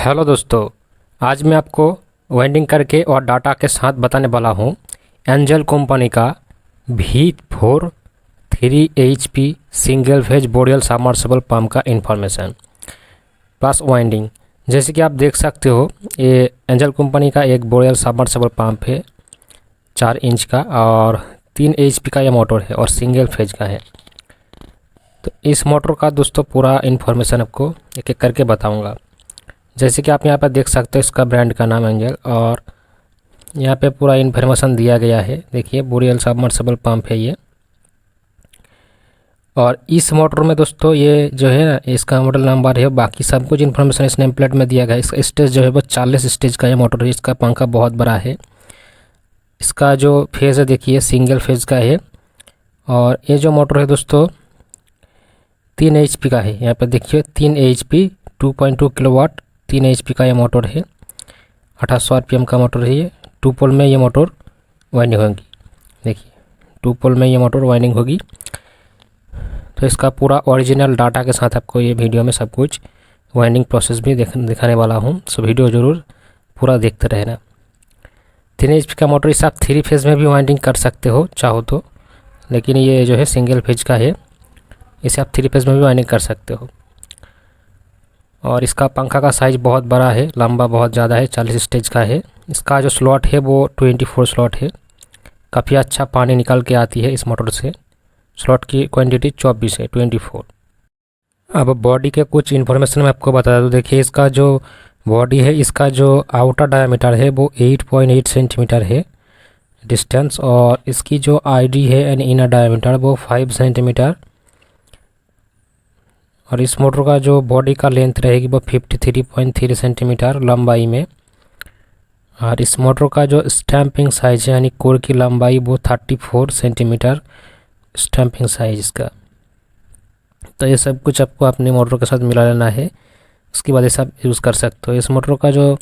Hello दोस्तों, आज मैं आपको वाइंडिंग करके और डाटा के साथ बताने वाला हूँ एंजल कंपनी का V4 3 HP single phase boreal submersible pump का इंफॉर्मेशन प्लस वाइंडिंग। जैसे कि आप देख सकते हो, ये एंजल कंपनी का एक बोरियल सबमर्सिबल पंप है 4 इंच का और 3 HP का यह मोटर है और सिंगल फेज का है। तो इस मोटर का दोस्तों पूरा इन्फॉर्मेशन आपको एक एक करके बताऊँगा। जैसे कि आप यहाँ पर देख सकते हो, इसका ब्रांड का नाम एंजल और यहाँ पे पूरा इन्फॉर्मेशन दिया गया है। देखिए बोरियल सबमर्सिबल पंप है ये। और इस मोटर में दोस्तों ये जो है ना, इसका मॉडल नंबर है, बाकी सब कुछ इन्फॉर्मेशन इस नेम प्लेट में दिया गया है। इसका स्टेज जो है वो 40 स्टेज का ये मोटर है। इसका पंखा बहुत बड़ा है। इसका जो फेज़ है देखिए सिंगल फेज़ का है। और ये जो मोटर है दोस्तों 3 HP का है। यहाँ पर देखिए 3 HP 2.2 किलोवाट 3 HP का ये मोटर है। 1800 RPM का मोटर है ये। 2 पोल में ये मोटर वाइंडिंग होगी। देखिए 2 पोल में ये मोटर वाइंडिंग होगी। तो इसका पूरा ओरिजिनल डाटा के साथ आपको ये वीडियो में सब कुछ वाइंडिंग प्रोसेस भी दिखाने वाला हूँ। सो वीडियो ज़रूर पूरा देखते रहना। 3 HP का मोटर इसे आप 3 फेज़ में भी वाइंडिंग कर सकते हो चाहो तो, लेकिन ये जो है सिंगल फेज का है, इसे आप 3 फेज़ में भी वाइंडिंग कर सकते हो। और इसका पंखा का साइज़ बहुत बड़ा है, लंबा बहुत ज़्यादा है, 40 स्टेज का है। इसका जो स्लॉट है वो 24 स्लॉट है। काफ़ी अच्छा पानी निकल के आती है इस मोटर से। स्लॉट की क्वांटिटी 24 है, 24। अब बॉडी के कुछ इन्फॉर्मेशन मैं आपको बता दूँ। देखिए इसका जो बॉडी है, इसका जो आउटर डायमीटर है वो 8.8 सेंटीमीटर है डिस्टेंस। और इसकी जो ID है यानी इनर डायमीटर वो 5 सेंटीमीटर। और इस मोटर का जो बॉडी का लेंथ रहेगी वो 53.3 सेंटीमीटर लंबाई में। और इस मोटर का जो स्टैंपिंग साइज़ है यानी कोर की लंबाई वो 34 सेंटीमीटर स्टैंपिंग साइज इसका। तो ये सब कुछ आपको अपने मोटर के साथ मिला लेना है। उसके बाद ये सब यूज़ कर सकते हो। इस मोटर का जो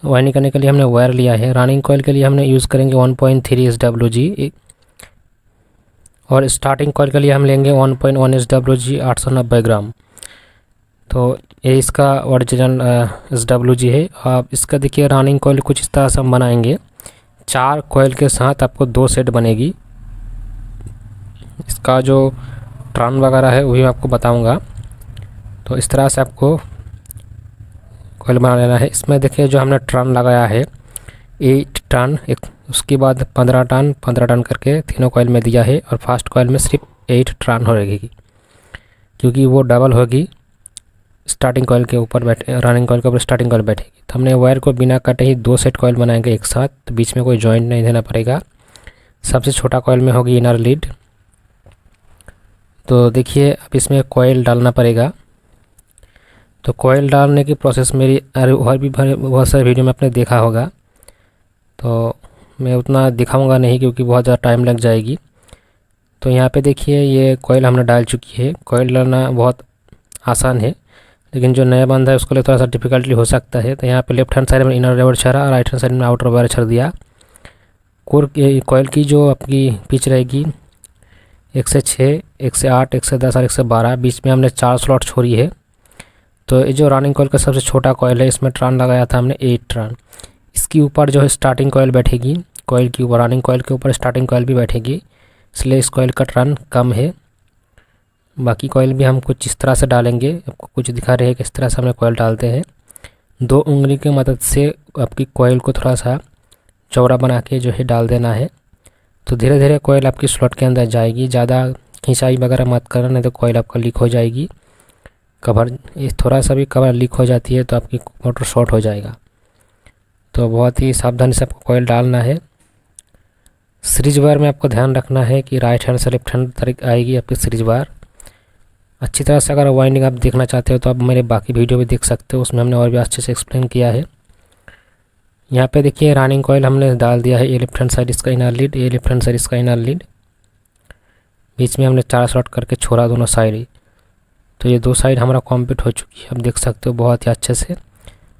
वाइंडिंग करने के लिए हमने वायर लिया है, रनिंग कॉइल के लिए हमने यूज़ करेंगे 1.3 SWG और स्टार्टिंग कॉइल के लिए हम लेंगे 1.1 SWG 890 ग्राम। तो ये इसका ओरिजिनल SWG है। आप इसका देखिए रनिंग कॉइल कुछ इस तरह से हम बनाएंगे। 4 कॉइल के साथ आपको 2 सेट बनेगी। इसका जो टर्न वगैरह है वही मैं आपको बताऊंगा। तो इस तरह से आपको कॉइल बना लेना है। इसमें देखिए जो हमने टर्न लगाया है 8 टर्न, एक उसके बाद 15 टर्न करके तीनों कॉइल में दिया है। और फर्स्ट कॉइल में सिर्फ 8 टर्न हो रहेगी, क्योंकि वो डबल होगी स्टार्टिंग कॉइल के ऊपर रनिंग कॉइल के ऊपर स्टार्टिंग कॉइल बैठेगी। तो हमने वायर को बिना काटे ही 2 सेट कॉइल बनाएंगे एक साथ। तो बीच में कोई जॉइंट नहीं देना पड़ेगा। सबसे छोटा कॉइल में होगी इनर लीड। तो देखिए अब इसमें कॉइल डालना पड़ेगा। तो कॉइल डालने की प्रोसेस मेरी और भी बहुत सारे वीडियो में आपने देखा होगा, तो मैं उतना दिखाऊंगा नहीं क्योंकि बहुत ज़्यादा टाइम लग जाएगी। तो यहाँ पे देखिए ये कॉइल हमने डाल चुकी है। कॉइल डालना बहुत आसान है, लेकिन जो नया बंदा है उसके लिए थोड़ा सा डिफिकल्टी हो सकता है। तो यहाँ पे लेफ्ट हैंड साइड में इनर वायर छड़ा और राइट हैंड साइड में आउटर वायर छड़ दिया। कॉइल की जो आपकी पिच रहेगी 1 से 6, 1 से 8, 1 से 10 और 1 से 12। बीच में हमने 4 स्लॉट छोड़ी है। तो ये जो रनिंग कॉइल का सबसे छोटा कॉइल है, इसमें टर्न लगाया था हमने 8 टर्न। इसके ऊपर जो है स्टार्टिंग कॉइल बैठेगी। कॉइल के ऊपर रनिंग कॉइल के ऊपर स्टार्टिंग कॉइल भी बैठेगी, इसलिए इस कॉइल का टर्न कम है। बाकी कॉइल भी हम कुछ इस तरह से डालेंगे, आपको कुछ दिखा रहे हैं कि इस तरह से हमने कॉइल डालते हैं। 2 उंगली की मदद से आपकी कॉइल को थोड़ा सा चौड़ा बना के जो है डाल देना है। तो धीरे धीरे कॉइल आपकी स्लॉट के अंदर जाएगी। ज़्यादा खिंचाई वगैरह मत करना, नहीं तो कॉइल आपका लीक हो जाएगी। कवर थोड़ा सा भी कवर लीक हो जाती है तो आपकी मोटर शॉर्ट हो जाएगा। तो बहुत ही सावधानी से आपको कॉइल डालना है। सीरीज वायर में आपको ध्यान रखना है कि राइट हैंड से लेफ्ट हैंड तरीके आएगी आपकी सीरीज वायर। अच्छी तरह से अगर वाइंडिंग आप देखना चाहते हो तो आप मेरे बाकी वीडियो भी देख सकते हो, उसमें हमने और भी अच्छे से एक्सप्लेन किया है। यहाँ पे देखिए रनिंग कॉइल हमने डाल दिया है। ये लेफ्ट हैंड साइड इसका इनर लीड, ये लेफ्ट हैंड साइड इसका इनर लीड। बीच में हमने 4 स्लॉट करके छोड़ा दोनों साइड ही। तो ये 2 साइड हमारा कंप्लीट हो चुकी है, आप देख सकते हो बहुत ही अच्छे से।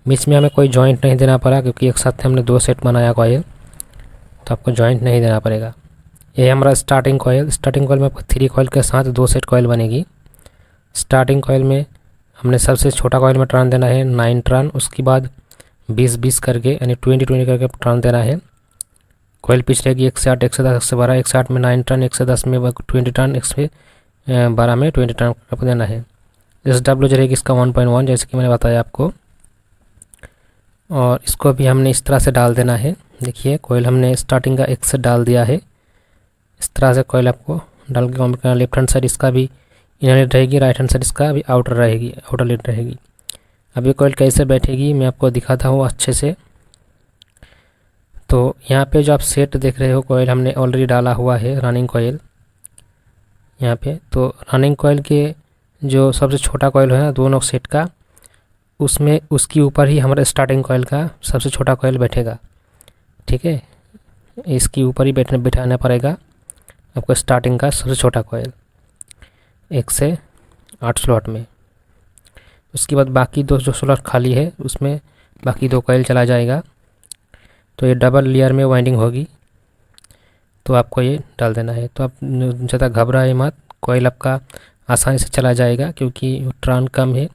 बीच में हमें कोई जॉइंट नहीं देना पड़ा क्योंकि एक साथ हमने 2 सेट बनाया कॉइल, तो आपको जॉइंट नहीं देना पड़ेगा। ये हमारा स्टार्टिंग कॉइल। स्टार्टिंग कॉइल में आपको 3 कॉइल के साथ 2 सेट कॉइल बनेगी। स्टार्टिंग कॉइल में हमने सबसे छोटा कॉइल में टर्न देना है 9 टर्न, उसके बाद 20-20 करके यानी 20-20 करके टर्न देना है। कॉइल पिच रहेगी 108, 110, 112, 108 में 9 टर्न, 110 में 20 टर्न, 112 में 20 टर्न आपको देना है। SW जो रहेगी इसका 1.1 जैसे कि मैंने बताया आपको, और इसको भी हमने इस तरह से डाल देना है। देखिए कॉइल हमने स्टार्टिंग का 1 से डाल दिया है, इस तरह से कॉइल आपको डाल के कंप्लीट करना। लेफ्ट हैंड साइड इसका भी इनर लीड रहेगी, राइट हैंड साइड इसका भी आउटर रहेगी, आउटर लीड रहेगी। अब ये कॉइल कैसे बैठेगी मैं आपको दिखाता हूँ अच्छे से। तो यहाँ पे जो आप सेट देख रहे हो कॉइल हमने ऑलरेडी डाला हुआ है रनिंग कॉइल यहाँ पे। तो रनिंग कॉइल के जो सबसे छोटा कॉइल है ना दोनों सेट का, उसमें उसके ऊपर ही हमारा स्टार्टिंग कॉइल का सबसे छोटा कॉइल बैठेगा। ठीक है, इसके ऊपर ही बैठाना पड़ेगा आपको स्टार्टिंग का सबसे छोटा कॉइल 1 से 8 स्लॉट में। उसके बाद बाकी 2 जो स्लॉट खाली है उसमें बाकी 2 कॉइल चला जाएगा। तो ये डबल लेयर में वाइंडिंग होगी, तो आपको ये डाल देना है। तो आप ज़्यादा घबराए मत, कॉइल आपका आसानी से चला जाएगा क्योंकि टर्न कम है,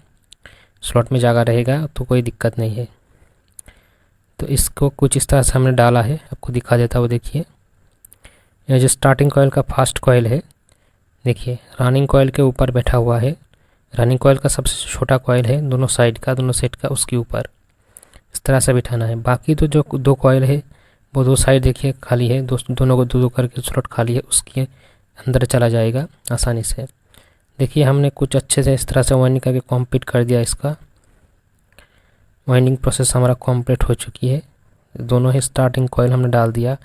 स्लॉट में जगह रहेगा तो कोई दिक्कत नहीं है। तो इसको कुछ इस तरह से हमने डाला है, आपको दिखा देता हूँ। देखिए यह जो स्टार्टिंग कॉइल का फर्स्ट कॉइल है, देखिए रनिंग कॉइल के ऊपर बैठा हुआ है। रनिंग कॉइल का सबसे छोटा कॉइल है दोनों साइड का, दोनों सेट का, उसके ऊपर इस तरह से बिठाना है। बाकी तो जो 2 कॉइल है वो 2 साइड देखिए खाली है, दोनों को 2-2 करके स्लॉट खाली है, उसके अंदर चला जाएगा आसानी से। देखिए हमने कुछ अच्छे से इस तरह से वाइंडिंग करके कंप्लीट कर दिया। इसका वाइंडिंग प्रोसेस हमारा कंप्लीट हो चुकी है। दोनों ही स्टार्टिंग कॉइल हमने डाल दिया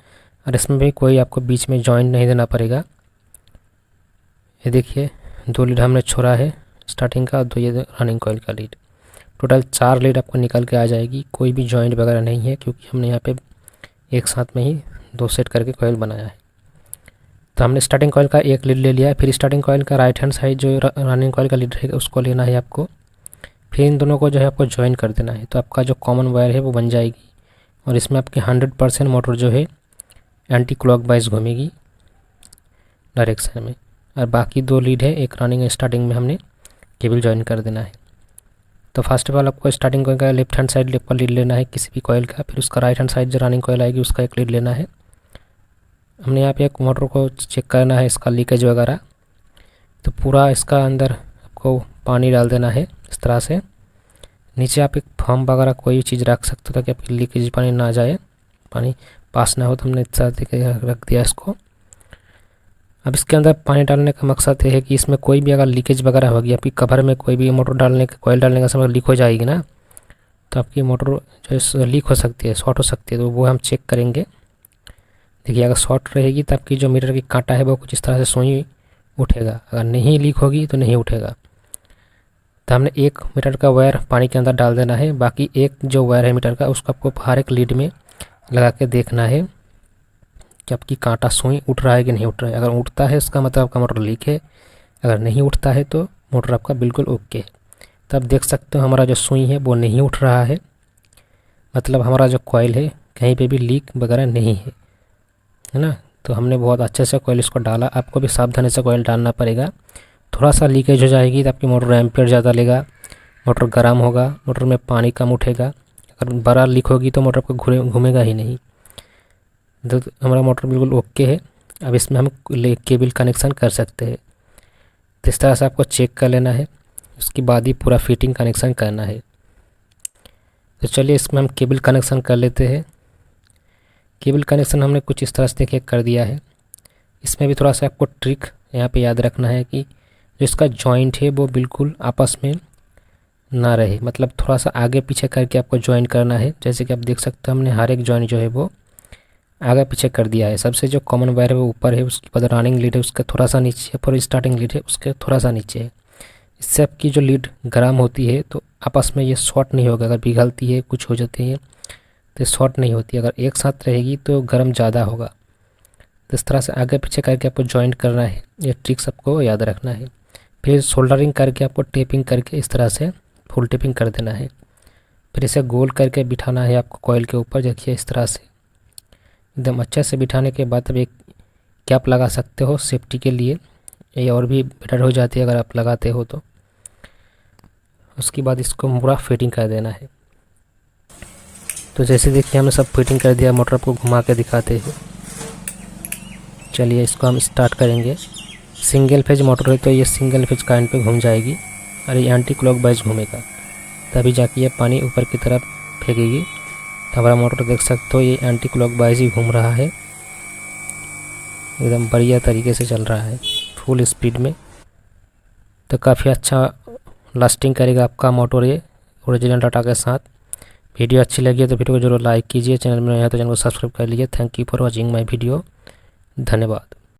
और इसमें भी कोई आपको बीच में जॉइंट नहीं देना पड़ेगा। ये देखिए 2 लीड हमने छोड़ा है स्टार्टिंग का, 2 ये रनिंग कॉइल का लीड, टोटल 4 लीड आपको निकल के आ जाएगी। कोई भी जॉइंट वगैरह नहीं है क्योंकि हमने यहाँ पे एक साथ में ही 2 सेट करके कॉइल बनाया है। तो हमने स्टार्टिंग कॉइल का 1 लीड ले लिया है। फिर स्टार्टिंग कॉइल का राइट हैंड साइड जो रनिंग कॉइल का लीड रहेगा उसको लेना है आपको। फिर इन दोनों को जो है आपको ज्वाइन कर देना है। तो आपका जो कॉमन वायर है वो बन जाएगी और इसमें आपकी 100% मोटर जो है एंटी क्लॉकवाइज घूमेगी डायरेक्शन में। और बाकी 2 लीड है, एक रनिंग स्टार्टिंग में हमने केबल ज्वाइन कर देना है। तो फर्स्ट ऑफ ऑल आपको स्टार्टिंग कॉइल का लेफ्ट हैंड साइड का लीड लेना है किसी भी कॉइल का, फिर उसका राइट हैंड साइड जो रनिंग कॉइल आएगी उसका एक लीड लेना है। हमने यहाँ पे एक मोटर को चेक करना है इसका लीकेज वगैरह। तो पूरा इसका अंदर आपको पानी डाल देना है इस तरह से। नीचे आप एक फॉर्म वगैरह कोई चीज़ रख सकते हो ताकि आपकी लीकेज पानी ना जाए, पानी पास ना हो। तो हमने इस तरह से रख दिया इसको। अब इसके अंदर पानी डालने का मकसद ये है कि इसमें कोई भी अगर लीकेज वगैरह होगी, आपकी कवर में कोई भी मोटर डालने के कॉइल डालने का समय लीक हो जाएगी ना, तो आपकी मोटर जो लीक हो सकती है, शॉर्ट हो सकती है। तो वो हम चेक करेंगे। देखिए अगर शॉर्ट रहेगी तो आपकी जो मीटर की कांटा है वो कुछ इस तरह से सुई उठेगा, अगर नहीं लीक होगी तो नहीं उठेगा। तो हमने 1 मीटर का वायर पानी के अंदर डाल देना है। बाकी एक जो वायर है मीटर का उसको आपको हर एक लीड में लगा के देखना है कि आपकी कांटा सुई उठ रहा है कि नहीं उठ रहा है। अगर उठता है इसका मतलब आपका मोटर लीक है, अगर नहीं उठता है तो मोटर आपका बिल्कुल ओके है। तो आप देख सकते हो हमारा जो सुई है वो नहीं उठ रहा है, मतलब हमारा जो कॉइल है कहीं पे भी लीक वगैरह नहीं है ना। तो हमने बहुत अच्छे से कॉइल इसको डाला। आपको भी सावधानी से कॉइल डालना पड़ेगा। थोड़ा सा लीकेज हो जाएगी तो आपकी मोटर एम्पियर ज़्यादा लेगा, मोटर गर्म होगा, मोटर में पानी कम उठेगा। अगर बड़ा लीक होगी तो मोटर आपको घूमेगा ही नहीं। तो हमारा मोटर बिल्कुल ओके है। अब इसमें हम केबल कनेक्शन कर सकते हैं। तो इस तरह से आपको चेक कर लेना है, उसके बाद ही पूरा फिटिंग कनेक्शन करना है। तो चलिए इसमें हम केबल कनेक्शन कर लेते हैं। केबल कनेक्शन हमने कुछ इस तरह से देखिए कर दिया है। इसमें भी थोड़ा सा आपको ट्रिक यहाँ पे याद रखना है कि जो इसका जॉइंट है वो बिल्कुल आपस में ना रहे, मतलब थोड़ा सा आगे पीछे करके आपको जॉइन करना है। जैसे कि आप देख सकते हो हमने हर एक जॉइंट जो है वो आगे पीछे कर दिया है। सबसे जो कॉमन वायर है वो ऊपर है, उसके बाद रनिंग लीड है उसका थोड़ा सा नीचे है, पर स्टार्टिंग लीड है उसके थोड़ा सा नीचे है। इससे आपकी जो लीड गर्म होती है तो आपस में ये शॉर्ट नहीं होगा। अगर पिघलती है कुछ हो जाती है तो शॉर्ट नहीं होती। अगर एक साथ रहेगी तो गर्म ज़्यादा होगा। तो इस तरह से आगे पीछे करके आपको जॉइंट करना है, ये ट्रिक्स आपको याद रखना है। फिर सोल्डरिंग करके आपको टेपिंग करके इस तरह से फुल टेपिंग कर देना है। फिर इसे गोल करके बिठाना है आपको कॉइल के ऊपर। देखिए इस तरह से एकदम अच्छे से बिठाने के बाद अब एक कैप लगा सकते हो सेफ्टी के लिए, ये और भी बेटर हो जाती है अगर आप लगाते हो तो। उसके बाद इसको पूरा फिटिंग कर देना है। तो जैसे देखिए हमने सब फिटिंग कर दिया। मोटर को घुमा के दिखाते हैं। चलिए इसको हम स्टार्ट करेंगे। सिंगल फेज मोटर है तो ये सिंगल फेज करंट पे घूम जाएगी और ये एंटी क्लॉकवाइज घूमेगा, तभी जाके ये पानी ऊपर की तरफ फेंकेगी। तो हमारा मोटर देख सकते हो ये एंटी क्लॉकवाइज ही घूम रहा है, एकदम बढ़िया तरीके से चल रहा है फुल स्पीड में। तो काफ़ी अच्छा लास्टिंग करेगा आपका मोटर ये ओरिजिनल डाटा के साथ। वीडियो अच्छी लगी है तो वीडियो को जरूर लाइक कीजिए। चैनल में नया है तो चैनल को सब्सक्राइब कर लीजिए। Thank you for watching my video. धन्यवाद।